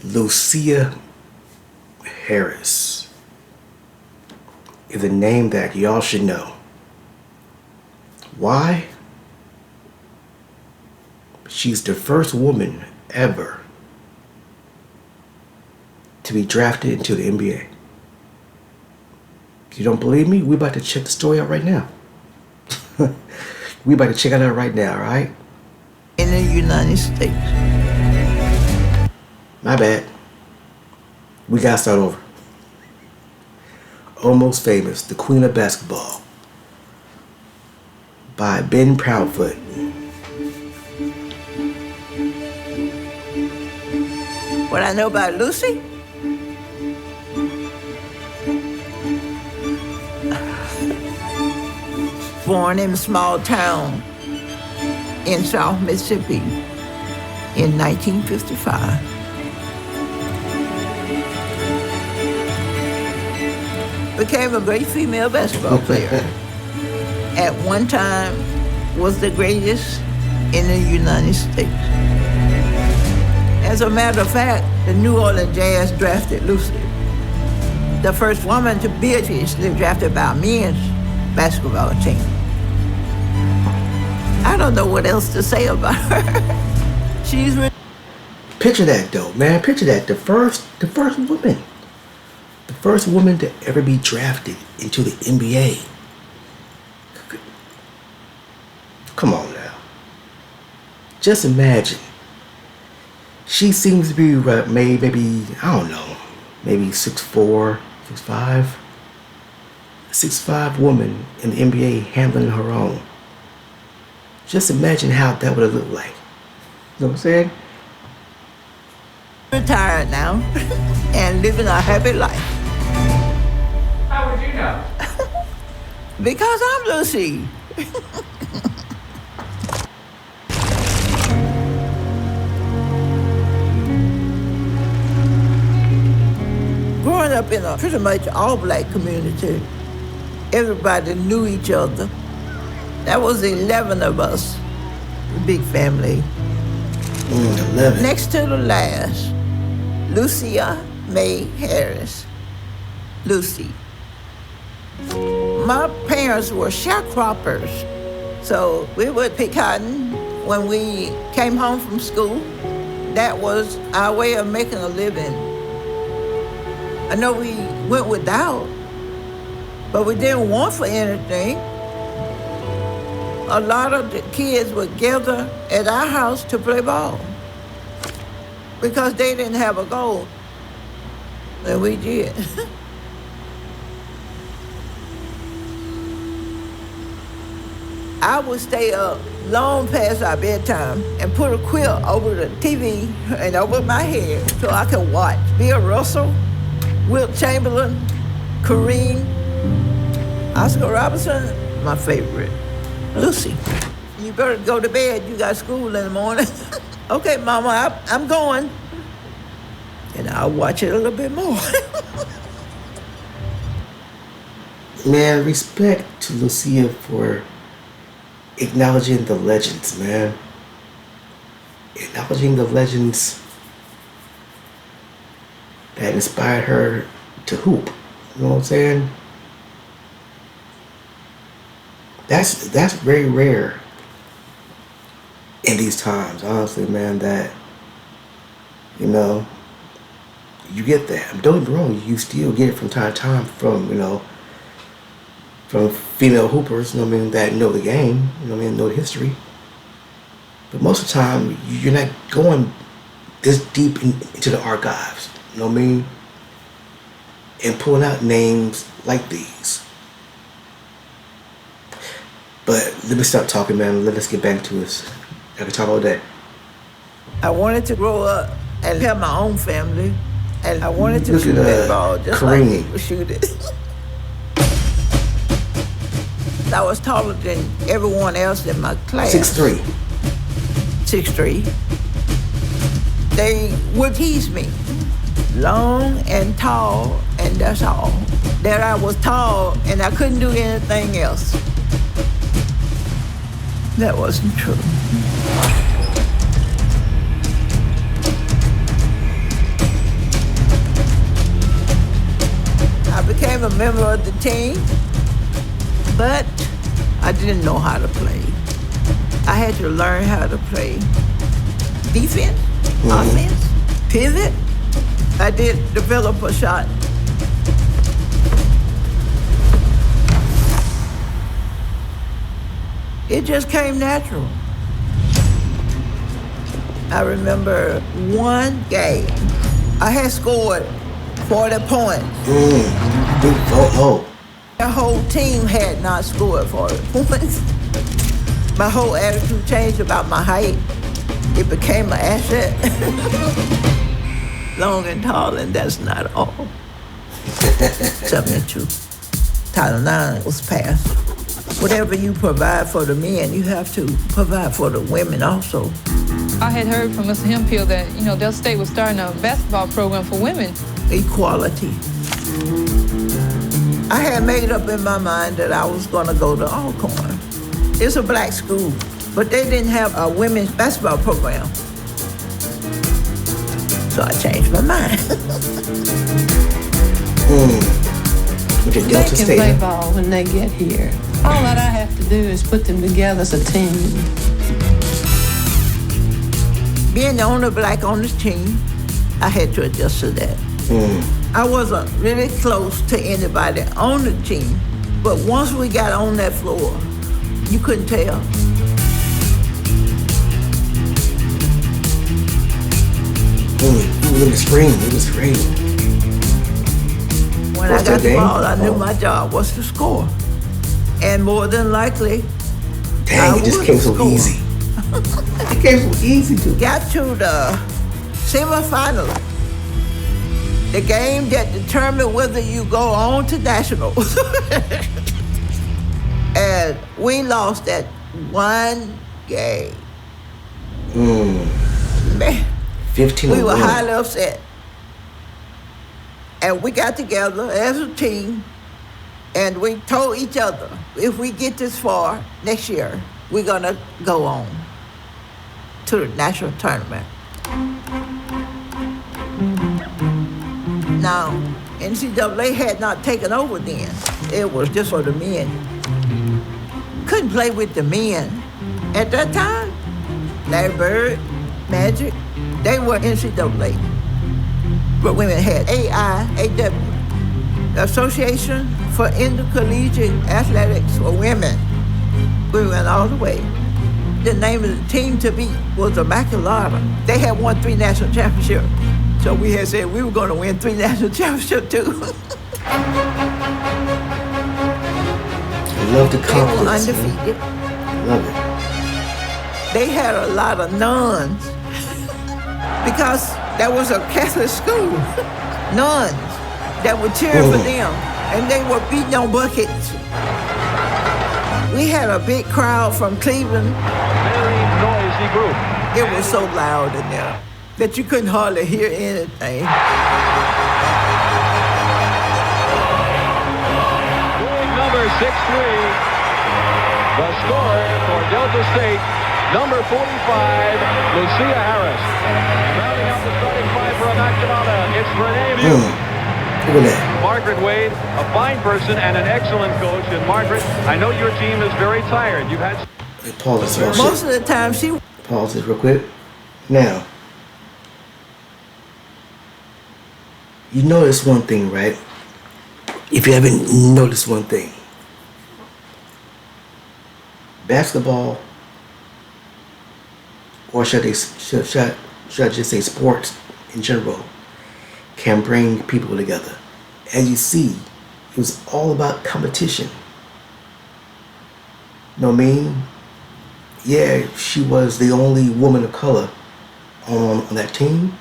Lucia Harris is a name that y'all should know. Why? She's the first woman ever to be drafted into the NBA. If you don't believe me, we about to check the story out right now. We about to check it out right now, right? In the United States. My bad. We gotta start over. Almost Famous, the Queen of Basketball, by Ben Proudfoot. What I know about Lucy? Born in a small town in South Mississippi in 1955. Became a great female basketball player. At one time was the greatest in the United States. As a matter of fact, the New Orleans Jazz drafted Lucy, the first woman to be officially drafted by a men's basketball team. I don't know what else to say about her. She's Picture that though, man. Picture that. The first woman. The first woman to ever be drafted into the NBA. Come on now. Just imagine. She seems to be maybe, I don't know, maybe 6'4", 6'5". 6'5" woman in the NBA handling her own. Just imagine how that would have looked like. You know what I'm saying? retired now and living a happy life. How would you know? Because I'm Lucy. Growing up in a pretty much all-black community, everybody knew each other. There was 11 of us, a big family. 11. Next to the last, Lucia May Harris. Lucy. My parents were sharecroppers, so we would pick cotton when we came home from school. That was our way of making a living. I know we went without, but we didn't want for anything. A lot of the kids would gather at our house to play ball because they didn't have a goal, and we did. I would stay up long past our bedtime and put a quilt over the TV and over my head so I could watch Bill Russell, Wilt Chamberlain, Kareem, Oscar Robertson, my favorite, Lucy. You better go to bed, you got school in the morning. Okay, Mama, I'm going. And I'll watch it a little bit more. Man, respect to Lucia for acknowledging the legends, man. Acknowledging the legends that inspired her to hoop. You know what I'm saying? That's very rare in these times, honestly, man, that, you know, you get that. Don't get me wrong, you still get it from time to time from, you know, from female hoopers, you know what I mean, that know the game, you know what I mean, know the history. But most of the time, you're not going this deep into the archives, you know what I mean, and pulling out names like these. But let me stop talking, man. Let us get back to this. I can talk all day. I wanted to grow up and have my own family, and I wanted to shoot that ball just Kareem. like people shoot it. I was taller than everyone else in my class. 6'3". 6'3". They would tease me. Long and tall, and that's all. That I was tall and I couldn't do anything else. That wasn't true. a member of the team, but I didn't know how to play. I had to learn how to play defense, offense, pivot. I did develop a shot. It just came natural. I remember one game, I had scored 40 points. The whole team had not scored 40 points. My whole attitude changed about my height. It became an asset. Long and tall, and that's not all. 72. Title IX was passed. Whatever you provide for the men, you have to provide for the women also. I had heard from Mr. Hemphill that, Del State was starting a basketball program for women. Equality. I had made up in my mind that I was going to go to Alcorn. It's a black school, but they didn't have a women's basketball program. So I changed my mind. They can play ball when they get here. All that I have to do is put them together as a team. Being the only black on this team, I had to adjust to that. I wasn't really close to anybody on the team, but once we got on that floor, you couldn't tell. It was spring. When I got the ball, I knew my job was to score. And more than likely, dang, it just came so easy. It came so easy to. Got to the semifinal, the game that determined whether you go on to nationals. And we lost that one game. Man, 15. We were highly upset. And we got together as a team, and we told each other, if we get this far next year, we're gonna go on to the national tournament. Now, NCAA had not taken over then. It was just for the men. Couldn't play with the men. At that time, Larry Bird, Magic, they were NCAA. But women had AIAW, Association for Intercollegiate Athletics for Women. We went all the way. The name of the team to beat was the Immaculata. They had won 3 national championships. So we had said we were going to win 3 national championships too. I love the confidence. They were undefeated. Love it. They had a lot of nuns because that was a Catholic school. Nuns that would cheer for them, and they were beating on buckets. We had a big crowd from Cleveland. Very noisy group. It was so loud in there that you couldn't hardly hear anything. Big number 6'3", the scorer for Delta State, number 45, Lucia Harris. Rounding out the starting five for Immaculata, it's Renee Mew. Look at that. Margaret Wade, a fine person and an excellent coach. And Margaret, I know your team is very tired. You've had... Pause this real Most of the time she... Pause this real quick. Now, you notice one thing, right? If you haven't noticed one thing. Basketball, or should I just say sports in general, can bring people together. As you see, it was all about competition. You know what I mean? Yeah, she was the only woman of color on that team.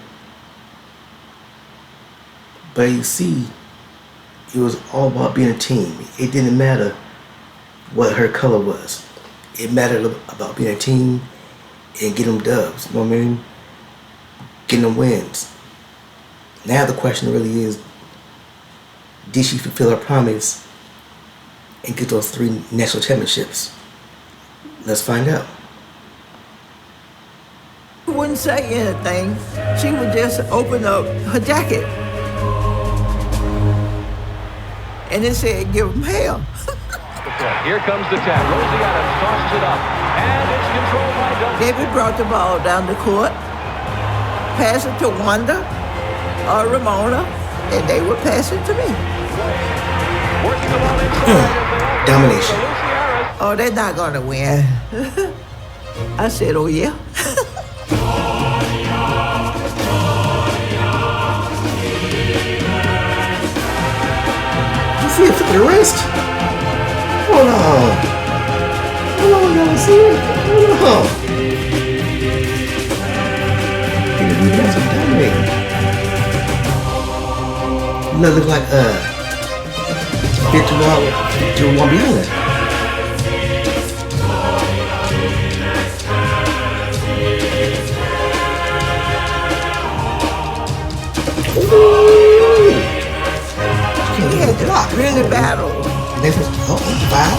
But you see, it was all about being a team. It didn't matter what her color was. It mattered about being a team and getting them dubs, you know what I mean? Getting them wins. Now the question really is, did she fulfill her promise and get those 3 national championships? Let's find out. She wouldn't say anything. She would just open up her jacket. and it said give them hell. Here comes the tap. Lucia Harris tosses it up, and it's controlled by Delta. David brought the ball down the court, passed it to Wanda or Ramona, and they would pass it to me. Working the ball inside. Domination. Oh, they're not gonna win. I said, oh yeah. You see it for the wrist? Hold on. Hold on, y'all see it? Hold on. You guys are dominating. Look like Victor Wambiana. He had to really battle. Foul.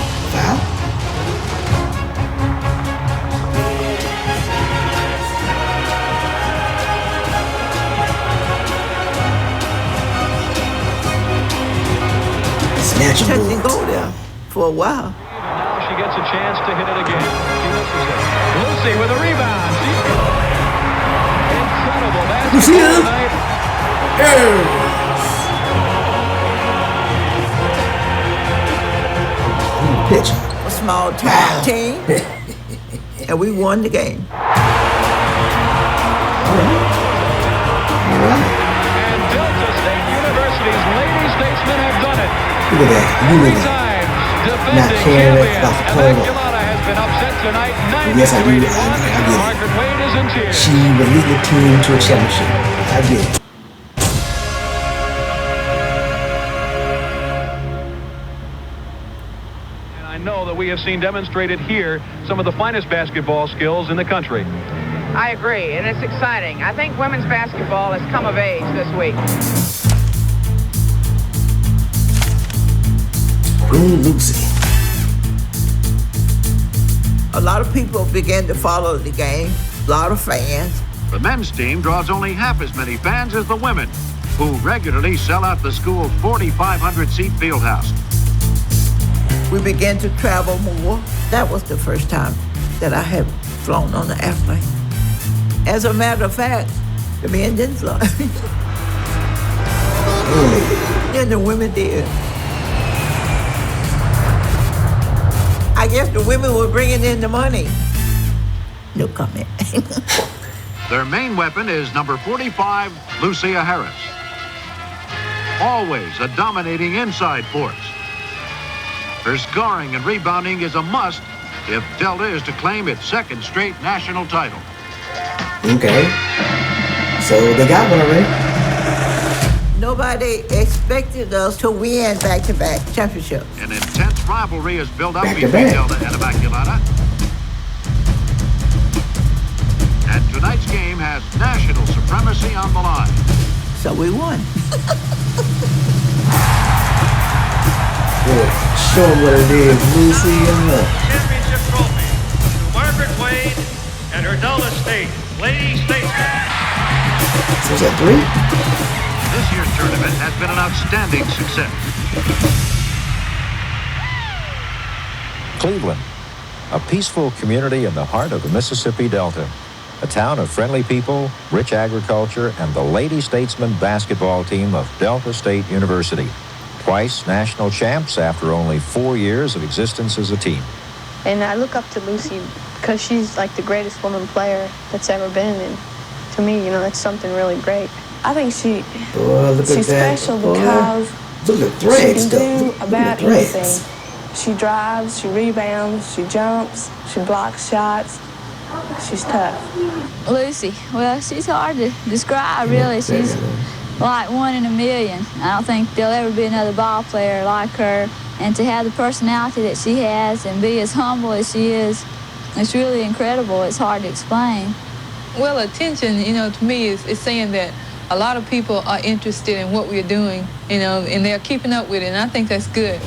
Snatch him. Touch and go there for a while. Now she gets a chance to hit it again. She misses it. Lucy with a rebound. Incredible. That's Lucia. tonight. Pitch. A small time team, and we won the game. And Delta State University's Lady Statesmen have done it. Look at that. Three times defending champion. Immaculata has been upset tonight. Yes, I do. I get it. Margaret Wade is in tears. She will lead the team to a championship. I get it. I know that we have seen demonstrated here some of the finest basketball skills in the country. I agree, and it's exciting. I think women's basketball has come of age this week. Queen Lucy. A lot of people began to follow the game. A lot of fans. The men's team draws only half as many fans as the women, who regularly sell out the school's 4,500-seat field house. We began to travel more. That was the first time that I had flown on an airplane. As a matter of fact, the men didn't fly. And the women did. I guess the women were bringing in the money. No comment. Their main weapon is number 45, Lucia Harris. Always a dominating inside force. Her scoring and rebounding is a must if Delta is to claim its second straight national title. Okay. So they got one already. Nobody expected us to win back-to-back championships. An intense rivalry is built up Back to between back. Delta and Immaculata. And tonight's game has national supremacy on the line. So we won. Good. Show them what it is, Lucia. Championship trophy to Margaret Wade and her Delta State Lady Statesman. So is that 3? This year's tournament has been an outstanding success. Cleveland, a peaceful community in the heart of the Mississippi Delta. A town of friendly people, rich agriculture, and the Lady Statesman basketball team of Delta State University. Twice national champs after only 4 years of existence as a team. And I look up to Lucy because she's like the greatest woman player that's ever been. And to me, you know, that's something really great. I think she's special because look at threads, she can do about threads. anything. She drives, she rebounds, she jumps, she blocks shots. She's tough. Lucy, well, she's hard to describe, really. She's like one in a million. I don't think there'll ever be another ball player like her. And to have the personality that she has and be as humble as she is, it's really incredible. It's hard to explain. Well, attention, you know, to me is saying that a lot of people are interested in what we're doing, you know, and they're keeping up with it, and I think that's good.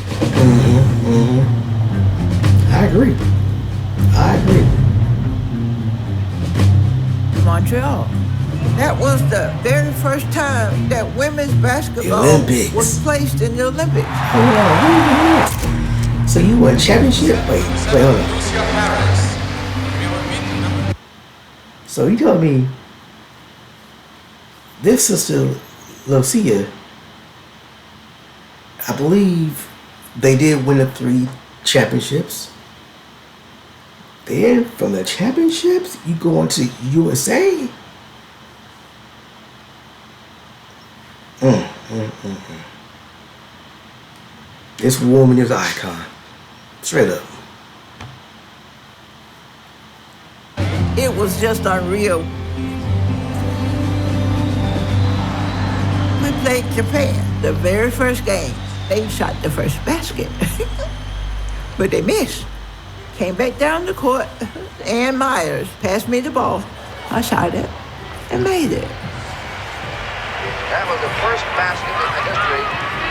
I agree. Montreal. That was the very first time that women's basketball was placed in the Olympics. So you won championship? Wait, hold on. Lucia Harris. So you told me this sister, Lucia, I believe they did win the 3 championships. Then from the championships, you go on to USA. This woman is an icon. Straight up. It was just unreal. We played Japan, the very first game. They shot the first basket, but they missed. Came back down the court. Ann Myers passed me the ball. I shot it and made it. That was the first basket in the history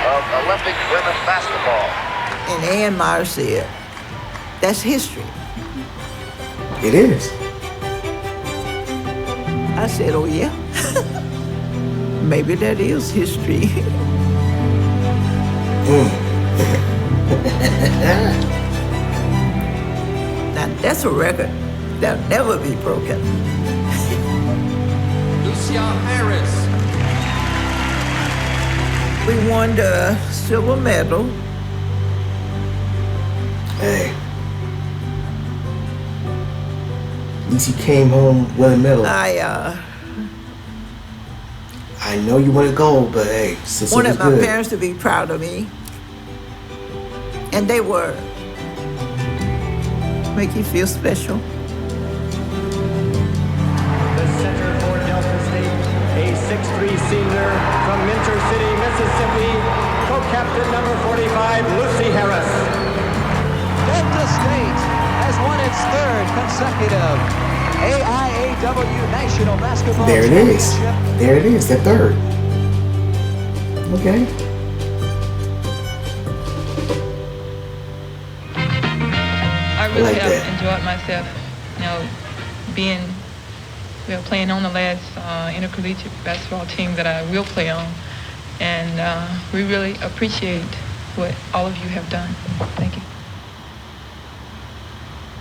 of Olympic women's basketball. And Ann Myers said, that's history. It is. I said, oh yeah? Maybe that is history. Now that's a record that'll never be broken. Lucia Harris. We won the silver medal. Hey. At least you came home with a medal. I know you want to go, but hey, since wanted it was my good. parents to be proud of me. And they were. Make you feel special. The center for Delta State, a 6'3" senior from Minter City, Mississippi, co-captain number 45, Lucia Harris. Delta State has won its 3rd consecutive AIAW National Basketball There it is. Championship. There it is, the 3rd. Okay. I really like have that. enjoyed myself, playing on the last intercollegiate basketball team that I will play on. And we really appreciate what all of you have done. Thank you.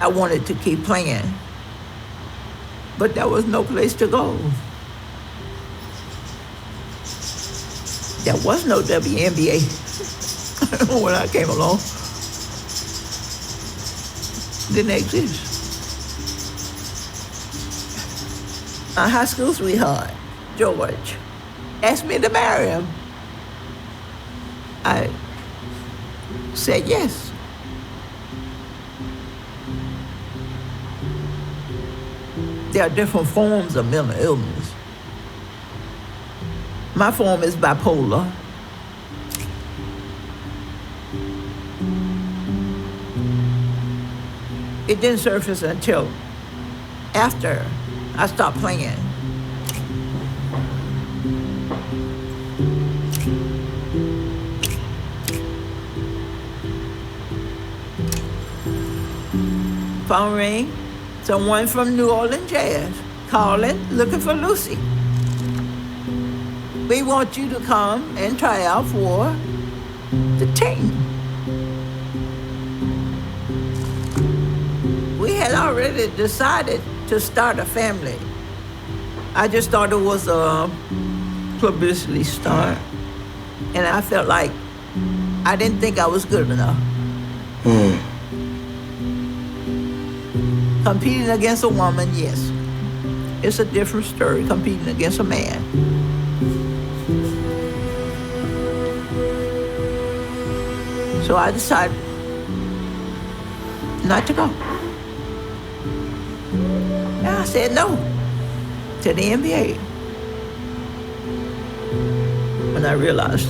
I wanted to keep playing, but there was no place to go. There was no WNBA when I came along. Didn't exist. My high school sweetheart, George, asked me to marry him. I said yes. There are different forms of mental illness. My form is bipolar. It didn't surface until after I stopped playing. Phone ring. Someone from New Orleans Jazz calling, looking for Lucy. We want you to come and try out for the team. We had already decided to start a family. I just thought it was a publicity stunt. And I felt like I didn't think I was good enough. Competing against a woman, yes. It's a different story, competing against a man. So I decided not to go. And I said no to the NBA. And I realized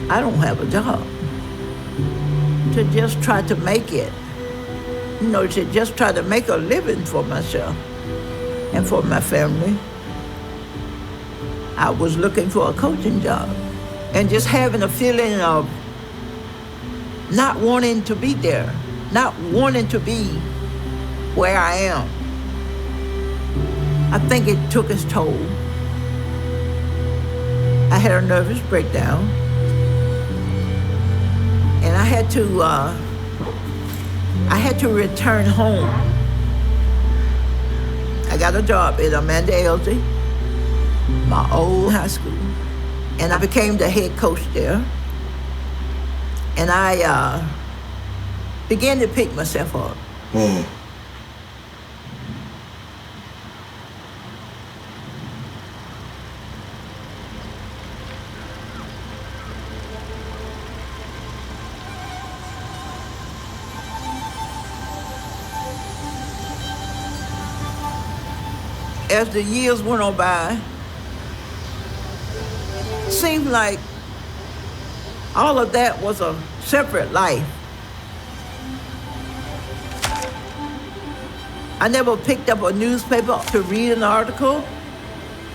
I don't have a job. To just try to make it, to just try to make a living for myself and for my family. I was looking for a coaching job and just having a feeling of not wanting to be there, not wanting to be where I am. I think it took its toll. I had a nervous breakdown. And I had to return home. I got a job at Amanda Elsie, my old high school. And I became the head coach there. And I began to pick myself up. As the years went on by, it seemed like all of that was a separate life. I never picked up a newspaper to read an article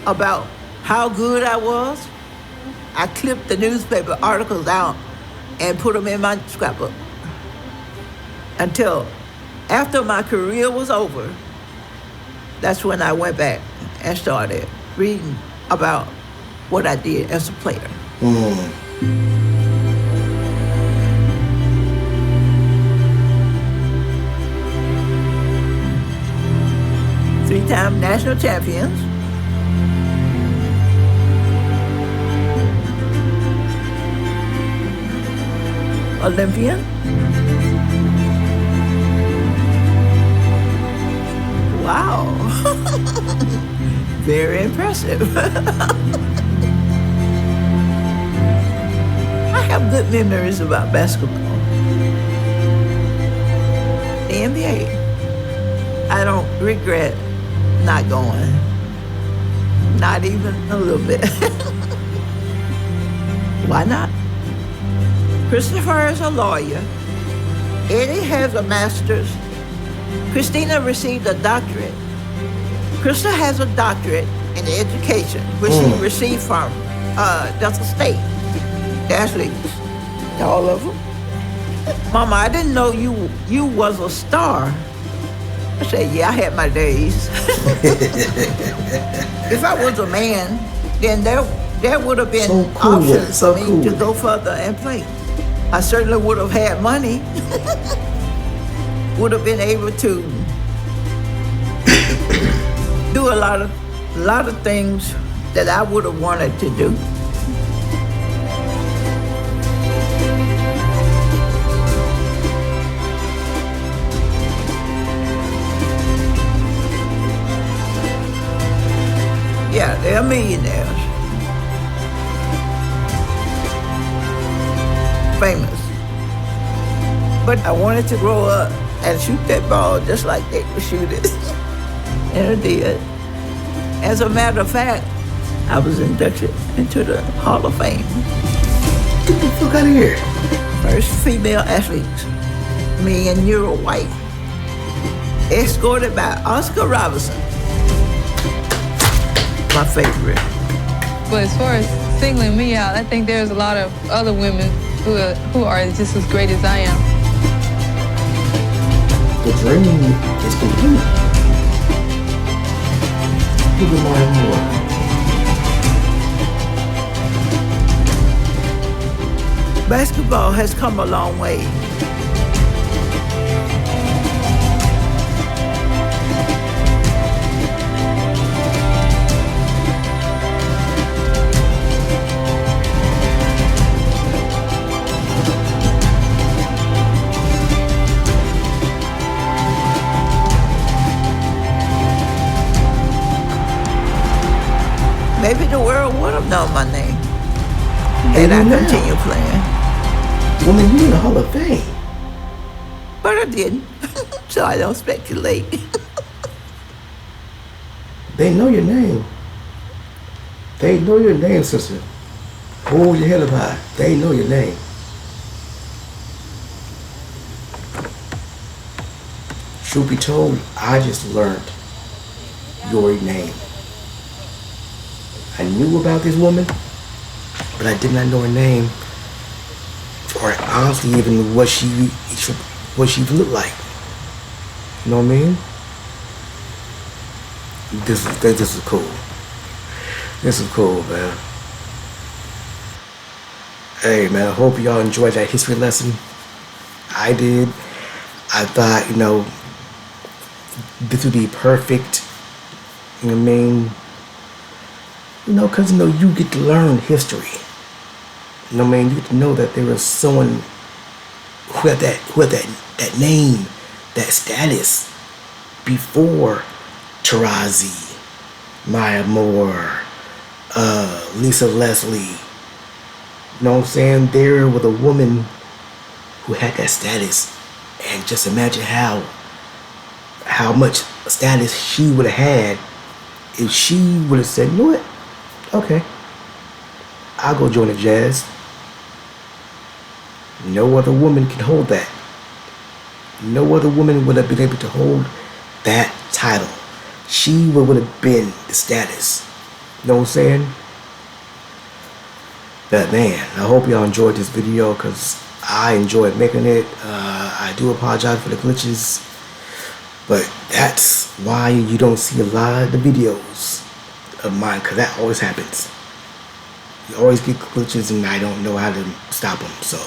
about how good I was. I clipped the newspaper articles out and put them in my scrapbook until after my career was over. That's when I went back and started reading about what I did as a player. 3-time national champions. Olympian. Wow. Very impressive. I have good memories about basketball. The NBA. I don't regret not going. Not even a little bit. Why not? Christopher is a lawyer. Eddie has a master's. Christina received a doctorate. Krista has a doctorate in education, which she received from Delta State. The athletes, all of them. Mama, I didn't know you was a star. I said, yeah, I had my days. If I was a man, then there would have been options for me to go further and play. I certainly would have had money. Would have been able to do a lot of things that I would have wanted to do. Yeah, they're millionaires. Famous. But I wanted to grow up and shoot that ball just like they would shoot it. And I did. As a matter of fact, I was inducted into the Hall of Fame. Get the fuck out of here. First female athletes, me and Euro White, escorted by Oscar Robinson. My favorite. But as far as singling me out, I think there's a lot of other women who are just as great as I am. The dream is complete. Even more and more. Basketball has come a long way. Maybe the world would have known my name had I continued playing. Woman, you in the Hall of Fame. But I didn't, so I don't speculate. They know your name. They know your name, sister. Hold your head up high. They know your name. Truth be told, I just learned your name. I knew about this woman, but I did not know her name, or honestly even what she looked like. You know what I mean? This is cool. This is cool, man. Hey, man, I hope y'all enjoyed that history lesson. I did. I thought, this would be perfect. You know what I mean? Because, you get to learn history. You know what I mean? You get to know that there was someone who had that name, that status before Tarazi, Maya Moore, Lisa Leslie. You know what I'm saying? There was a woman who had that status, and just imagine how much status she would have had if she would have said, you know what? Okay, I'll go join the Jazz. No other woman can hold that. No other woman would have been able to hold that title. She would have been the status. You know what I'm saying? But man, I hope y'all enjoyed this video because I enjoyed making it. I do apologize for the glitches, but that's why you don't see a lot of the videos of mine, because that always happens. You always get glitches and I don't know how to stop them, so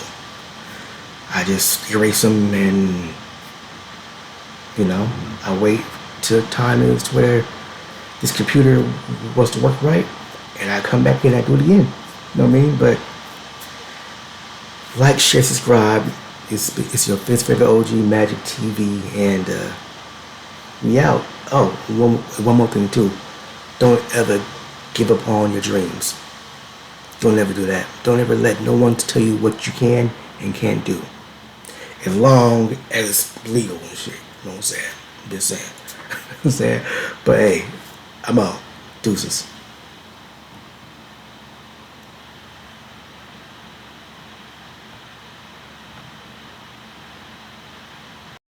I just erase them and I wait till time is to where this computer wants to work right, and I come back in and I do it again. You know what I mean? But like, share, subscribe. It's your favorite OG Magic TV, and we out. Oh, one more thing too. Don't ever give up on your dreams. Don't ever do that. Don't ever let no one tell you what you can and can't do. As long as it's legal and shit. You know what I'm saying? I'm just saying. But hey, I'm out. Deuces.